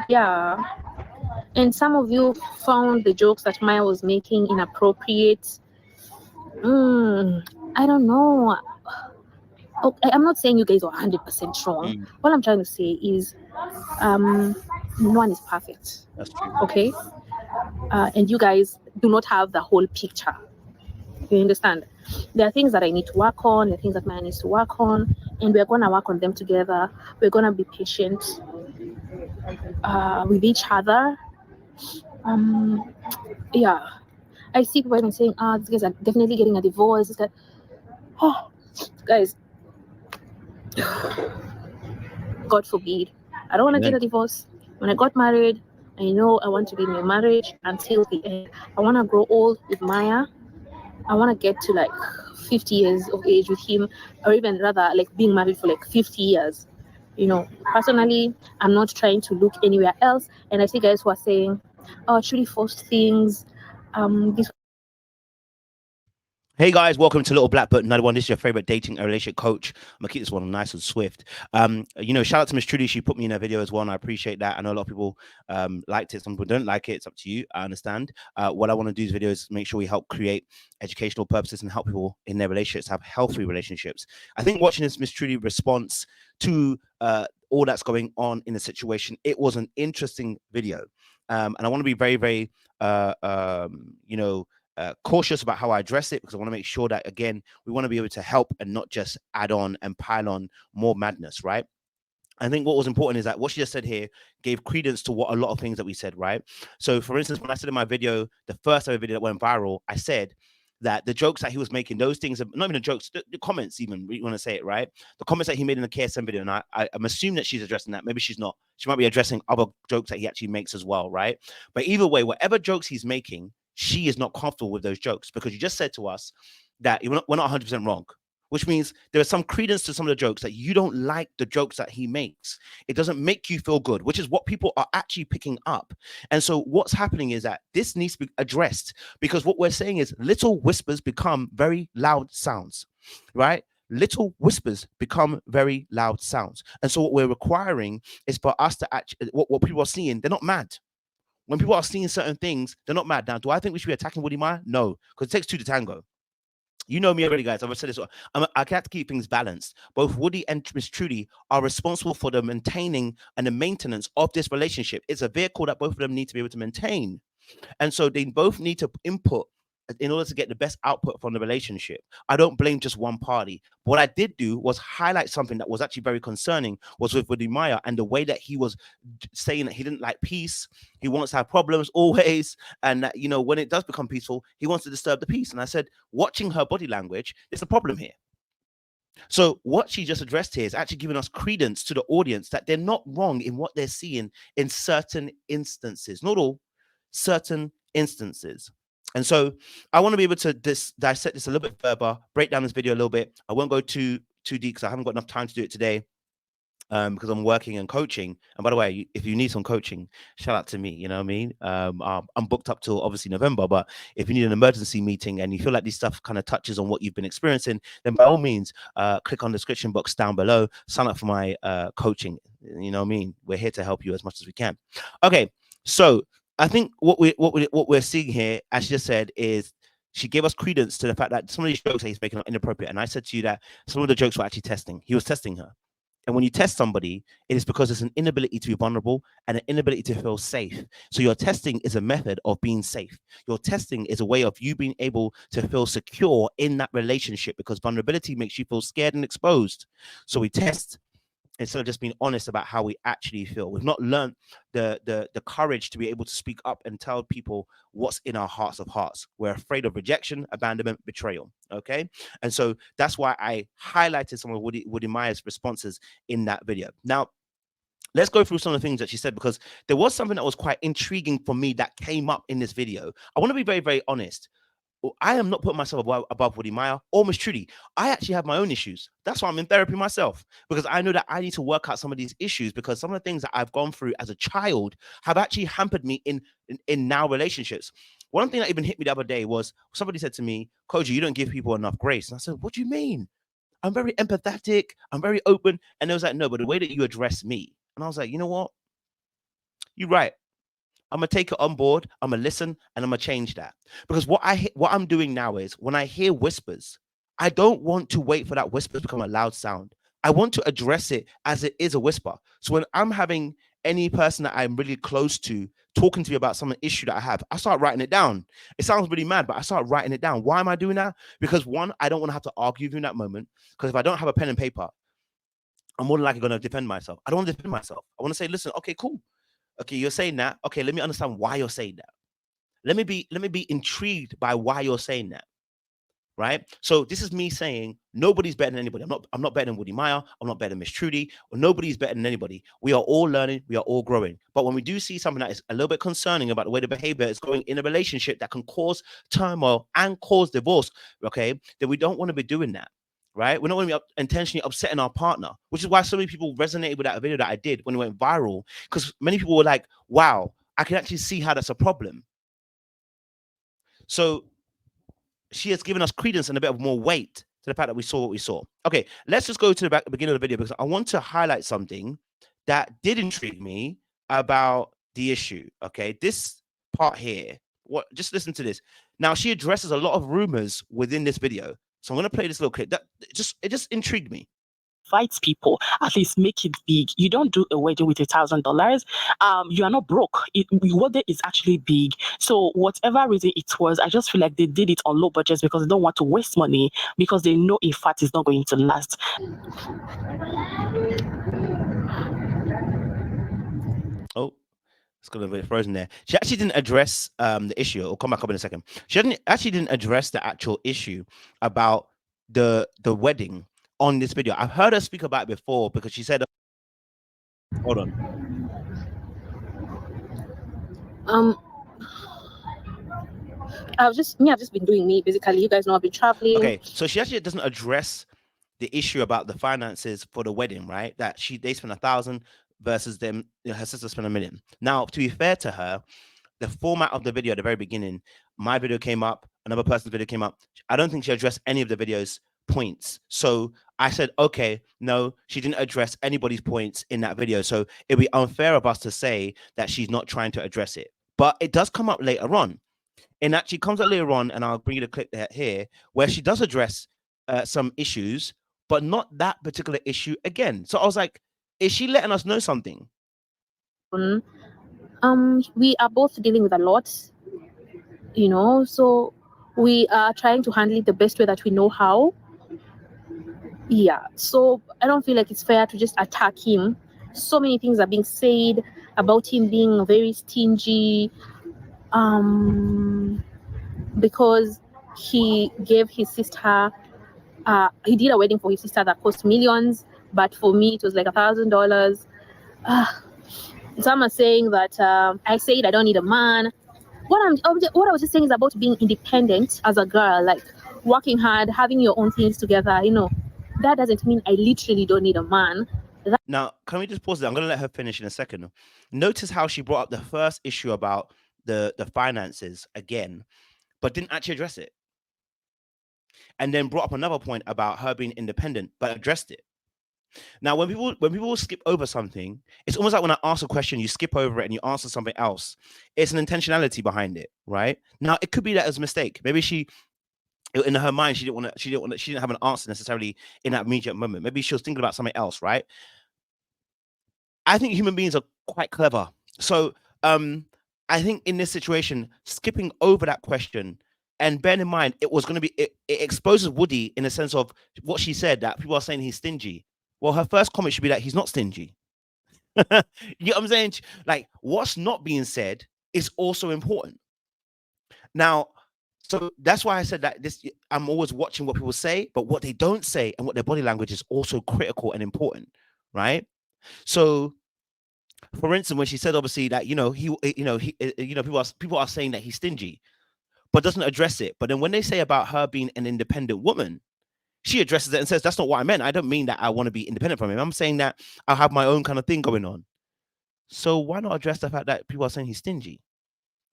Yeah. And some of you found the jokes that Maya was making inappropriate. I don't know. Okay, I'm not saying you guys are 100% wrong. What I'm trying to say is, no one is perfect. That's true. Okay, and you guys do not have the whole picture. You understand? There are things that I need to work on. There are things that Maya needs to work on, and we're gonna work on them together. We're gonna be patient with each other. Yeah. I see people even saying, these guys are definitely getting a divorce. This guy, oh, guys, God forbid. I don't want to get a divorce. When I got married, I know I want to be in a marriage until the end. I want to grow old with Maya. I want to get to like 50 years of age with him, or even rather, like being married for like 50 years. You know, personally, I'm not trying to look anywhere else. And I see guys who are saying, oh, Trudy forced things. This. Hey guys, welcome to Little Black Book 91. This is your favorite dating and relationship coach. I'm gonna keep this one nice and swift. Shout out to Miss Trudy. She put me in a video as well, and I appreciate that. I know a lot of people liked it. Some people don't like it. It's up to you. I understand. What I want to do is videos is make sure we help create educational purposes and help people in their relationships have healthy relationships. I think watching this Miss Trudy response to all that's going on in the situation, it was an interesting video, and I want to be very, very, cautious about how I address it, because I want to make sure that, again, we want to be able to help and not just add on and pile on more madness, right? I think what was important is that what she just said here gave credence to what a lot of things that we said, right? So, for instance, when I said in my video, the first ever video that went viral, I said that the jokes that he was making, those things, are not even the jokes, the comments, even, you want to say it, right? The comments that he made in the KSM video, and I'm assuming that she's addressing that. Maybe she's not. She might be addressing other jokes that he actually makes as well, right? But either way, whatever jokes he's making, she is not comfortable with those jokes, because you just said to us that we're not 100% wrong, which means there is some credence to some of the jokes that you don't like the jokes that he makes. It doesn't make you feel good, which is what people are actually picking up. And so what's happening is that this needs to be addressed, because what we're saying is little whispers become very loud sounds, right? Little whispers become very loud sounds. And so what we're requiring is for us to actually, what people are seeing, they're not mad. When people are seeing certain things, they're not mad. Now, do I think we should be attacking Wode Maya? No, because it takes two to tango. You know me already, guys. I've said this. I have to keep things balanced. Both Wode and Miss Trudy are responsible for the maintaining and the maintenance of this relationship. It's a vehicle that both of them need to be able to maintain. And so they both need to input in order to get the best output from the relationship. I don't blame just one party. But what I did do was highlight something that was actually very concerning, was with Wode Maya and the way that he was saying that he didn't like peace. He wants to have problems always. And that, when it does become peaceful, he wants to disturb the peace. And I said, watching her body language, there's a problem here. So what she just addressed here is actually giving us credence to the audience that they're not wrong in what they're seeing in certain instances. Not all, certain instances. And so I want to be able to dissect this a little bit further, break down this video a little bit. I won't go too deep because I haven't got enough time to do it today, because I'm working and coaching. And by the way, if you need some coaching, shout out to me. You know what I mean? I'm booked up till obviously November, but if you need an emergency meeting and you feel like this stuff kind of touches on what you've been experiencing, then by all means, click on the description box down below, sign up for my coaching. You know what I mean? We're here to help you as much as we can. Okay, so I think what we're seeing here, as she just said, is she gave us credence to the fact that some of these jokes that he's making are inappropriate. And I said to you that some of the jokes were actually testing. He was testing her. And when you test somebody, it is because there's an inability to be vulnerable and an inability to feel safe. So your testing is a method of being safe. Your testing is a way of you being able to feel secure in that relationship, because vulnerability makes you feel scared and exposed. So we test instead of just being honest about how we actually feel. We've not learned the courage to be able to speak up and tell people what's in our hearts of hearts. We're afraid of rejection, abandonment, betrayal. Okay. And so that's why I highlighted some of Wode Maya's responses in that video. Now, let's go through some of the things that she said, because there was something that was quite intriguing for me that came up in this video. I want to be very, very honest. I am not putting myself above Wode Maya or Miss Trudy. I actually have my own issues. That's why I'm in therapy myself, because I know that I need to work out some of these issues, because some of the things that I've gone through as a child have actually hampered me in now relationships. One thing that even hit me the other day was somebody said to me, Koji, you don't give people enough grace. And I said, what do you mean? I'm very empathetic. I'm very open. And they was like, no, but the way that you address me, And I was like, you know what? You're right. I'm gonna take it on board. I'm gonna listen, and I'm gonna change that. Because what I'm doing now is when I hear whispers, I don't want to wait for that whisper to become a loud sound. I want to address it as it is a whisper. So when I'm having any person that I'm really close to talking to me about some issue that I have, I start writing it down. It sounds really mad, but I start writing it down. Why am I doing that? Because one, I don't want to have to argue with you in that moment. Because if I don't have a pen and paper, I'm more than likely going to defend myself. I don't want to defend myself. I want to say, listen, okay, cool. Okay, you're saying that. Okay, let me understand why you're saying that. Let me be intrigued by why you're saying that. Right? So this is me saying nobody's better than anybody. I'm not better than Woody Meyer. I'm not better than Miss Trudy. Or nobody's better than anybody. We are all learning. We are all growing. But when we do see something that is a little bit concerning about the way the behavior is going in a relationship that can cause turmoil and cause divorce, okay, then we don't want to be doing that. Right? We're not going to be intentionally upsetting our partner, which is why so many people resonated with that video that I did when it went viral. Because many people were like, wow, I can actually see how that's a problem. So she has given us credence and a bit of more weight to the fact that we saw what we saw. Okay, let's just go to the beginning of the video because I want to highlight something that did intrigue me about the issue. Okay, this part here, just listen to this. Now, she addresses a lot of rumors within this video. So I'm going to play this little clip. It just intrigued me. Fights people, at least make it big. You don't do a wedding with $1,000. You are not broke. Wode is actually big. So whatever reason it was, I just feel like they did it on low budgets because they don't want to waste money because they know a fat is not going to last. Oh, it's going to be frozen there. She actually didn't address the issue. I'll come back up in a second. She didn't address the actual issue about the wedding on this video. I've heard her speak about it before because she said, hold on. I've just been doing me, basically. You guys know I've been traveling. Okay, so she actually doesn't address the issue about the finances for the wedding, right? That they spent 1,000 versus them, her sister spent 1 million. Now, to be fair to her, the format of the video at the very beginning, my video came up, another person's video came up. I don't think she addressed any of the video's points. So I said, okay, no, she didn't address anybody's points in that video. So it'd be unfair of us to say that she's not trying to address it. But it does come up later on. And actually comes up later on, and I'll bring you the clip here, where she does address some issues, but not that particular issue again. So I was like, is she letting us know something? We are both dealing with a lot, so we are trying to handle it the best way that we know how. Yeah, so I don't feel like it's fair to just attack him. So many things are being said about him being very stingy, because he gave his sister, he did a wedding for his sister that cost millions, but for me it was like $1,000. Some are saying that I said I don't need a man. What I was just saying is about being independent as a girl, like working hard, having your own things together. That doesn't mean I literally don't need a man. Now, can we just pause there? I'm going to let her finish in a second. Notice how she brought up the first issue about the finances again, but didn't actually address it. And then brought up another point about her being independent, but addressed it. Now, when people skip over something, it's almost like when I ask a question, you skip over it and you answer something else. It's an intentionality behind it, right? Now, it could be that as a mistake. Maybe in her mind, she didn't have an answer necessarily in that immediate moment. Maybe she was thinking about something else, right? I think human beings are quite clever. So I think in this situation, skipping over that question, and bear in mind, it was going to be, it exposes Woody in the sense of what she said, that people are saying he's stingy. Well, her first comment should be that he's not stingy. You know what I'm saying? Like, what's not being said is also important. Now, so that's why I said that I'm always watching what people say, but what they don't say and what their body language is also critical and important, right? So, for instance, when she said obviously that people are saying that he's stingy, but doesn't address it. But then when they say about her being an independent woman, she addresses it and says, that's not what I meant. I don't mean that I want to be independent from him. I'm saying that I have my own kind of thing going on. So why not address the fact that people are saying he's stingy?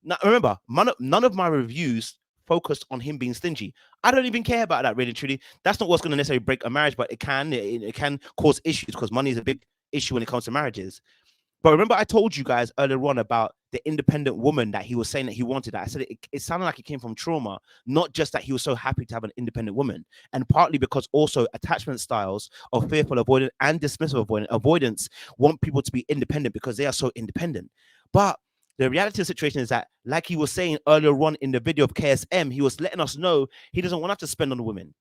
Now, remember, none of my reviews focused on him being stingy. I don't even care about that, really, truly. That's not what's going to necessarily break a marriage, but it can cause issues because money is a big issue when it comes to marriages. But remember, I told you guys earlier on about the independent woman that he was saying that he wanted. That I said it sounded like it came from trauma, not just that he was so happy to have an independent woman, and partly because also attachment styles of fearful avoidance and dismissive avoidance want people to be independent because they are so independent. But the reality of the situation is that, like he was saying earlier on in the video of KSM, he was letting us know he doesn't want to have to spend on the women.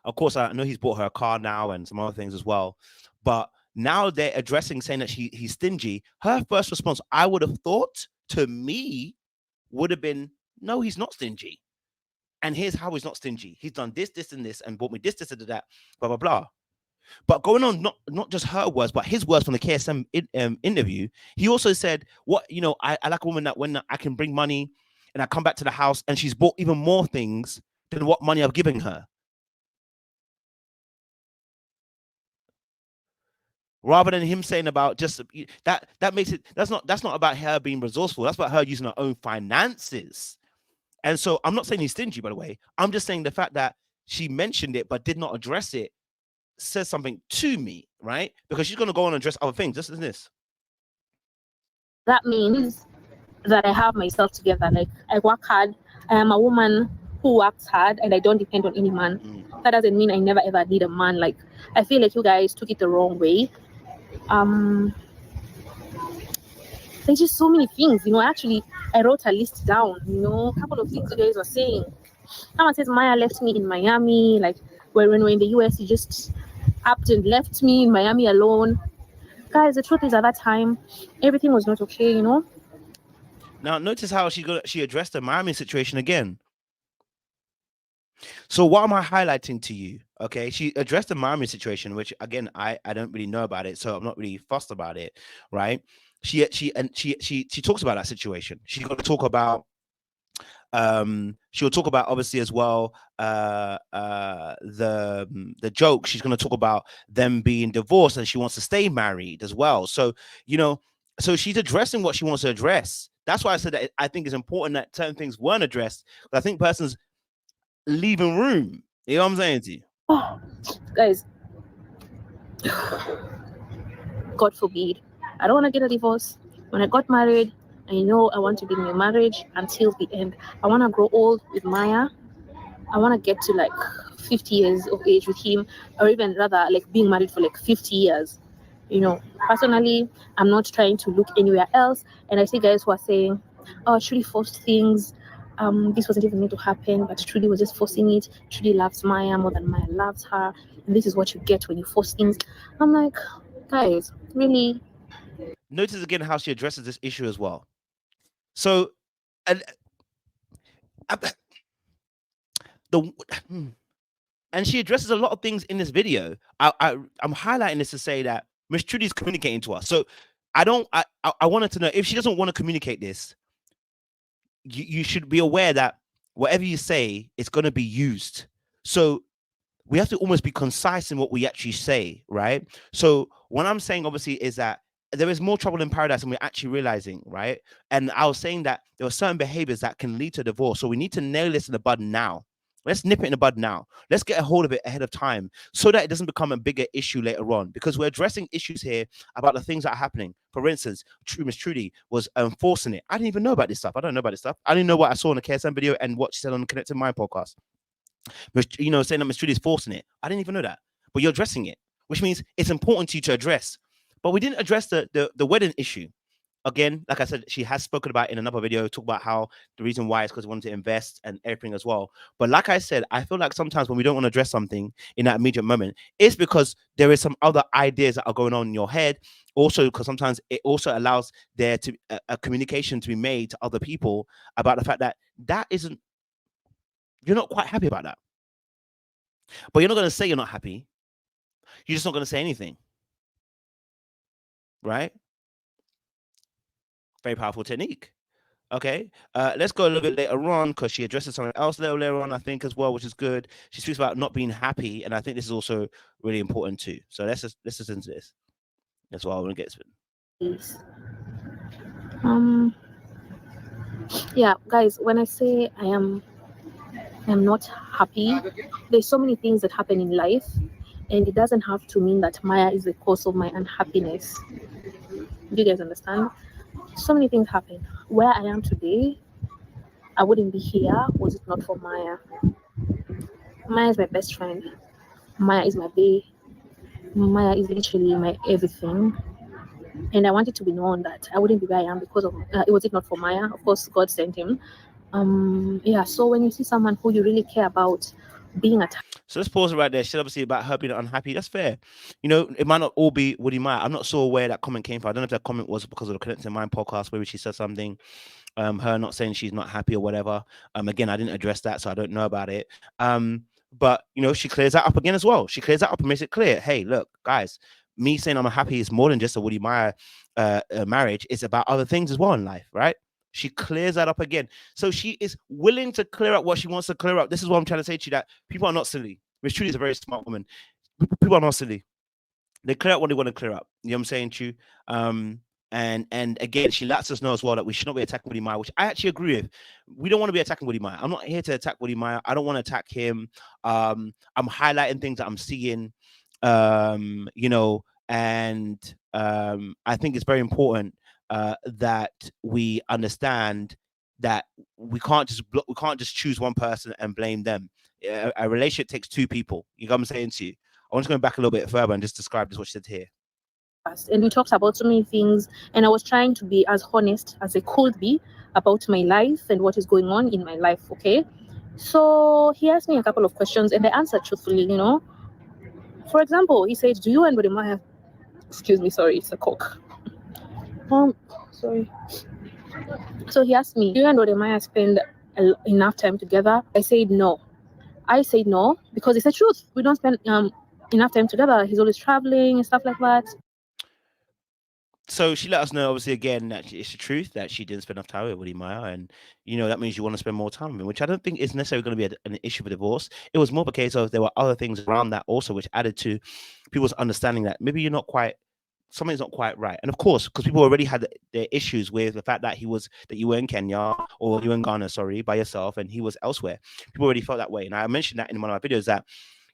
Of course, I know he's bought her a car now and some other things as well, but now they're addressing, saying that he's stingy. Her first response, I would have thought, to me, would have been, no, he's not stingy. And here's how he's not stingy. He's done this, this, and this, and bought me this, this, and that, blah, blah, blah. But going on, not just her words, but his words from the KSM interview, he also said, I like a woman that when I can bring money and I come back to the house and she's bought even more things than what money I've given her. Rather than him saying about just that makes it, that's not about her being resourceful. That's about her using her own finances. And so I'm not saying he's stingy, by the way. I'm just saying the fact that she mentioned it but did not address it says something to me, right? Because she's going to go on and address other things. This is this. That means that I have myself together. Like, I work hard. I am a woman who works hard and I don't depend on any man. That doesn't mean I never ever need a man. Like, I feel like you guys took it the wrong way. There's just so many things, actually I wrote a list down, a couple of things you guys were saying. Someone says Maya left me in Miami, like when we're in the US, he just upped and left me in Miami alone. Guys, the truth is, at that time everything was not okay. Now notice how she addressed the Miami situation again. So what am I highlighting to you? Okay, she addressed the Miami situation, which again I don't really know about it, so I'm not really fussed about it, right? She talks about that situation. She's going to talk about she'll talk about obviously as well the joke. She's going to talk about them being divorced and she wants to stay married as well. So so she's addressing what she wants to address. That's why I said that I think it's important that certain things weren't addressed, but I think persons leaving room. You know what I'm saying to you? Oh, guys, God forbid, I don't want to get a divorce. When I got married, I know I want to be in a marriage until the end. I want to grow old with Maya. I want to get to like 50 years of age with him, or even rather like being married for like 50 years. Personally, I'm not trying to look anywhere else. And I see guys who are saying, oh, Trudy forced things. This wasn't even meant to happen, but Trudy was just forcing it. Trudy loves Maya more than Maya loves her. And this is what you get when you force things. I'm like, guys, really? Notice again how she addresses this issue as well. So, and she addresses a lot of things in this video. I'm highlighting this to say that Miss Trudy's communicating to us. So I wanted to know, if she doesn't want to communicate this, you should be aware that whatever you say, it's going to be used. So we have to almost be concise in what we actually say, right? So what I'm saying obviously is that there is more trouble in paradise than we're actually realizing, right? And I was saying that there are certain behaviors that can lead to divorce. So we need to nail this in the bud now. Let's nip it in the bud now. Let's get a hold of it ahead of time so that it doesn't become a bigger issue later on, because we're addressing issues here about the things that are happening. For instance, Miss Trudy was enforcing it. I didn't even know about this stuff. I don't know about this stuff. I didn't know what I saw in the KSM video and what she said on the Connected Mind podcast. Saying that Miss Trudy is forcing it. I didn't even know that. But you're addressing it, which means it's important to you to address. But we didn't address the wedding issue. Again, like I said, she has spoken about in another video, talk about how the reason why is because we wanted to invest and everything as well. But like I said, I feel like sometimes when we don't want to address something in that immediate moment, it's because there is some other ideas that are going on in your head. Also, because sometimes it also allows there to a communication to be made to other people about the fact that you're not quite happy about that. But you're not going to say you're not happy. You're just not going to say anything. Right? Very powerful technique. Okay, let's go a little bit later on, because she addresses something else later on, I think, as well, which is good. She speaks about not being happy, and I think this is also really important too. So let's listen to this. That's what I want to get to. Yeah, guys, when I say I'm not happy, there's so many things that happen in life, And it doesn't have to mean that Maya is the cause of my unhappiness. Do you guys understand? So many things happen. Where I am today, I wouldn't be here was it not for Maya. Maya is my best friend. Maya is my bae. Maya is literally my everything. And I want it to be known that I wouldn't be where I am because of it was it not for Maya. Of course, God sent him. Yeah. So when you see someone who you really care about being attacked. So let's pause it right there. She said obviously about her being unhappy. That's fair. You know, it might not all be Woody Meyer. I'm not sure where that comment came from. I don't know if that comment was because of the Connecting Mind podcast, where she said something, her not saying she's not happy or whatever. Again, I didn't address that, so I don't know about it. But you know, she clears that up again as well. She clears that up and makes it clear. Hey, look, guys, me saying I'm happy is more than just a Woody Meyer marriage. It's about other things as well in life, right? She clears that up again. So she is willing to clear up what she wants to clear up. This is what I'm trying to say to you, that people are not silly. Miss Trudy is a very smart woman. People are not silly. They clear up what they want to clear up. You know what I'm saying to you? And again, she lets us know as well that we should not be attacking Woody Meyer, which I actually agree with. We don't want to be attacking Woody Meyer. I'm not here to attack Woody Meyer. I don't want to attack him. I'm highlighting things that I'm seeing, you know, and I think it's very important that we understand that we can't just choose one person and blame them. A relationship takes two people. You know what I'm saying to you? I want to go back a little bit further and just describe this what she said here. And we talked about so many things, and I was trying to be as honest as I could be about my life and what is going on in my life. Okay, so he asked me a couple of questions, and I answered truthfully. You know, for example, he said, "Do you and Budimaya?" Excuse me, sorry, it's a cock. Sorry. So he asked me, "Do you and Budimaya spend enough time together?" I said no. I said no because it's the truth. We don't spend enough time together. He's always traveling and stuff like that. So she let us know, obviously, again, that it's the truth that she didn't spend enough time with Woody Meyer, and you know that means you want to spend more time with him, which I don't think is necessarily going to be an issue for divorce. It was more of a case of there were other things around that also, which added to people's understanding that maybe you're not quite, something's not quite right. And of course, because people already had their issues with the fact that you were in Kenya, or you were in Ghana, sorry, by yourself, and he was elsewhere. People already felt that way, and I mentioned that in one of my videos that,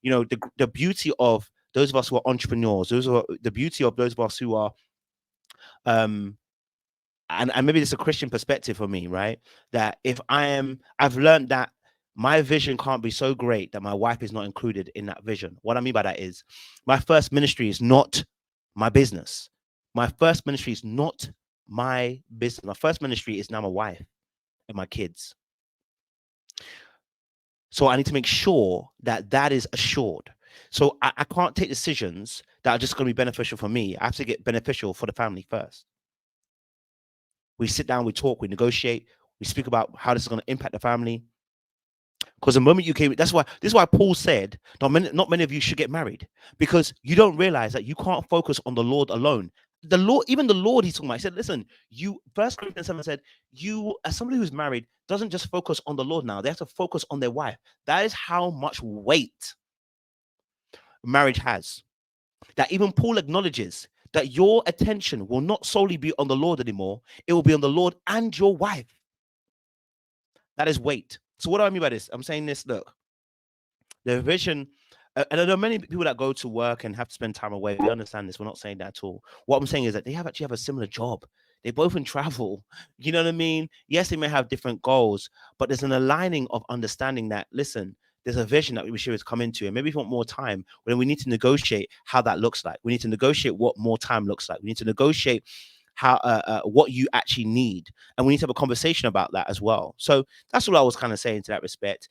you know, the beauty of those of us who are entrepreneurs, the beauty of those of us who are and maybe it's a Christian perspective for me, right? That I've learned that my vision can't be so great that my wife is not included in that vision. What I mean by that is my first ministry is not my business. My first ministry is not my business. My first ministry is now my wife and my kids. So I need to make sure that that is assured. So I can't take decisions that are just going to be beneficial for me. I have to get beneficial for the family first. We sit down, we talk, we negotiate, we speak about how this is going to impact the family. Because the moment you came, this is why Paul said, not many of you should get married, because you don't realize that you can't focus on the Lord alone. The Lord, even the Lord, he's talking about, he said, listen, you, 1 Corinthians 7 said, you, as somebody who's married, doesn't just focus on the Lord now, they have to focus on their wife. That is how much weight marriage has. That even Paul acknowledges that your attention will not solely be on the Lord anymore. It will be on the Lord and your wife. That is weight. So what do I mean by this? I'm saying this, look, the vision, and I know many people that go to work and have to spend time away. We understand this. We're not saying that at all. What I'm saying is that they actually have a similar job. They both in travel. You know what I mean? Yes, they may have different goals, but there's an aligning of understanding that, listen, there's a vision that we should come into. And maybe if we want more time, well, then we need to negotiate how that looks like. We need to negotiate what more time looks like. We need to negotiate how what you actually need, and we need to have a conversation about that as well. So that's what I was kind of saying to that respect.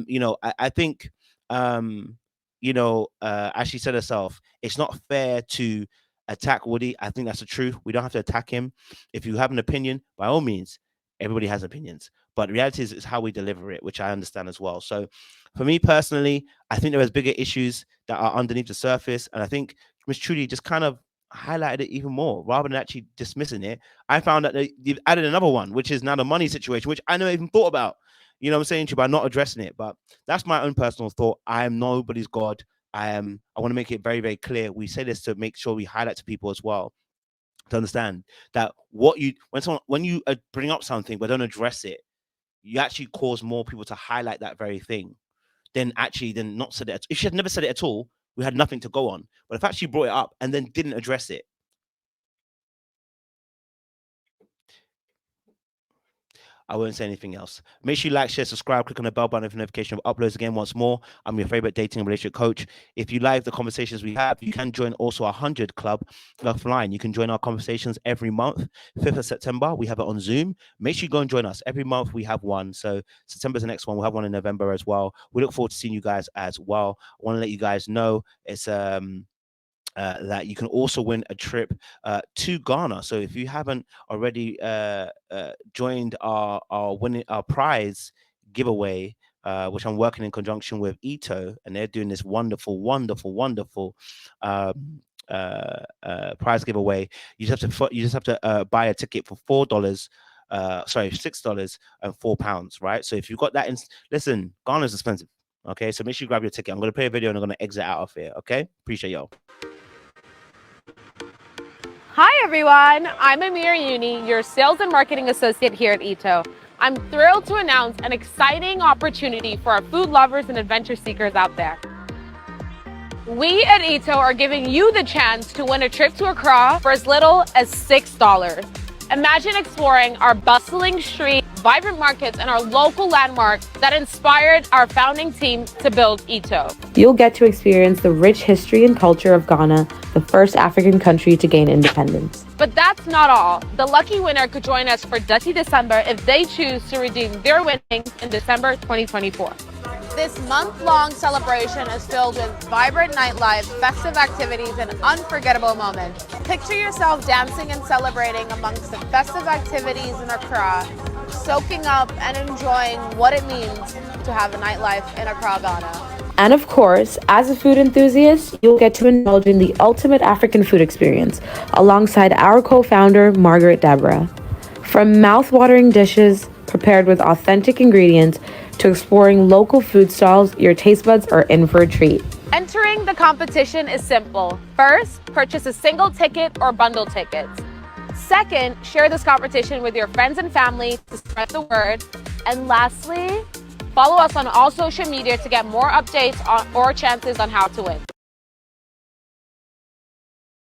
You know, I think you know, as she said herself, it's not fair to attack Woody. I think that's the truth. We don't have to attack him. If you have an opinion, by all means, everybody has opinions. But the reality is how we deliver it, which I understand as well. So for me personally, I think there is bigger issues that are underneath the surface. And I think Miss Trudy just kind of highlighted it even more rather than actually dismissing it. I found that they've added another one, which is now the money situation, which I never even thought about. You know what I'm saying to you, by not addressing it. But that's my own personal thought. I am nobody's God. I want to make it very, very clear. We say this to make sure we highlight to people as well, to understand that when you bring up something but don't address it, you actually cause more people to highlight that very thing than not said it. If she had never said it at all, we had nothing to go on. But the fact she brought it up and then didn't address it, I won't say anything else. Make sure you like, share, subscribe, click on the bell button for notification of uploads. Again, once more, I'm your favorite dating and relationship coach. If you like the conversations we have, you can join also our 100 Club offline. You can join our conversations every month. 5th of September, we have it on Zoom. Make sure you go and join us. Every month we have one. So September's the next one. We'll have one in November as well. We look forward to seeing you guys as well. I want to let you guys know it's that you can also win a trip to Ghana. So if you haven't already joined our prize giveaway, which I'm working in conjunction with Ito, and they're doing this wonderful prize giveaway. You just have to buy a ticket for $6 and £4, right? So if you've got that, listen, Ghana's expensive. Okay, so make sure you grab your ticket. I'm going to play a video and I'm going to exit out of here. Okay, appreciate y'all. Hi everyone, I'm Amir Uni, your Sales and Marketing Associate here at Ito. I'm thrilled to announce an exciting opportunity for our food lovers and adventure seekers out there. We at Ito are giving you the chance to win a trip to Accra for as little as $6. Imagine exploring our bustling street, vibrant markets, and our local landmarks that inspired our founding team to build Ito. You'll get to experience the rich history and culture of Ghana, the first African country to gain independence. But that's not all. The lucky winner could join us for Dirty December if they choose to redeem their winnings in December 2024. This month-long celebration is filled with vibrant nightlife, festive activities, and unforgettable moments. Picture yourself dancing and celebrating amongst the festive activities in Accra, soaking up and enjoying what it means to have a nightlife in Accra, Ghana. And of course, as a food enthusiast, you'll get to indulge in the ultimate African food experience alongside our co-founder, Margaret Deborah. From mouth-watering dishes prepared with authentic ingredients to exploring local food stalls, your taste buds are in for a treat. Entering the competition is simple. First, purchase a single ticket or bundle tickets. Second, share this competition with your friends and family to spread the word. And lastly, follow us on all social media to get more updates or chances on how to win.